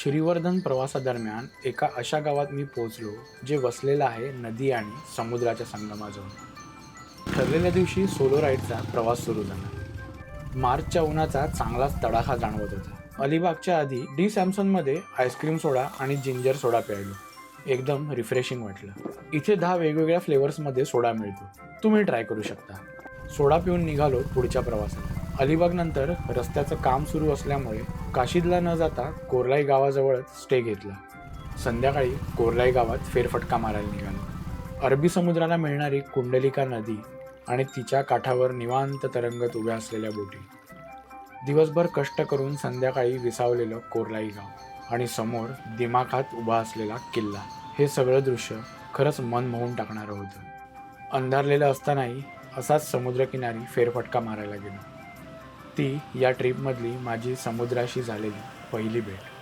श्रीवर्धन प्रवासादरम्यान एका अशा गावात मी पोहोचलो जे वसलेलं आहे नदी आणि समुद्राच्या संगमाजवळ. ठरलेल्या दिवशी सोलो राईडचा प्रवास सुरू झाला. मार्चच्या उन्हाचा चांगलाच तडाखा जाणवत होता. अलिबागच्या आधी डी सॅमसनमध्ये आईस्क्रीम सोडा आणि जिंजर सोडा प्यायलो. एकदम रिफ्रेशिंग वाटलं. इथे 10 वेगवेगळ्या फ्लेवर्समध्ये सोडा मिळतो, तुम्ही ट्राय करू शकता. सोडा पिऊन निघालो पुढच्या प्रवासाला. अलिबागनंतर रस्त्याचं काम सुरू असल्यामुळे काशीदला न जाता कोरलाई गावाजवळच स्टे घेतला. संध्याकाळी कोरलाई गावात फेरफटका मारायला निघालो. अरबी समुद्राला मिळणारी कुंडलिका नदी आणि तिच्या काठावर निवांत तरंगत उभ्या असलेल्या बोटी. दिवसभर कष्ट करून संध्याकाळी विसावलेलं कोरलाई गाव आणि समोर दिमाखात उभा असलेला किल्ला, हे सगळं दृश्य खरंच मन मोहून टाकणारं होतं. अंधारलेलं असतानाही असाच समुद्रकिनारी फेरफटका मारायला गेलो. ती या ट्रिपमधली माझी समुद्राशी झालेली पहिली भेट.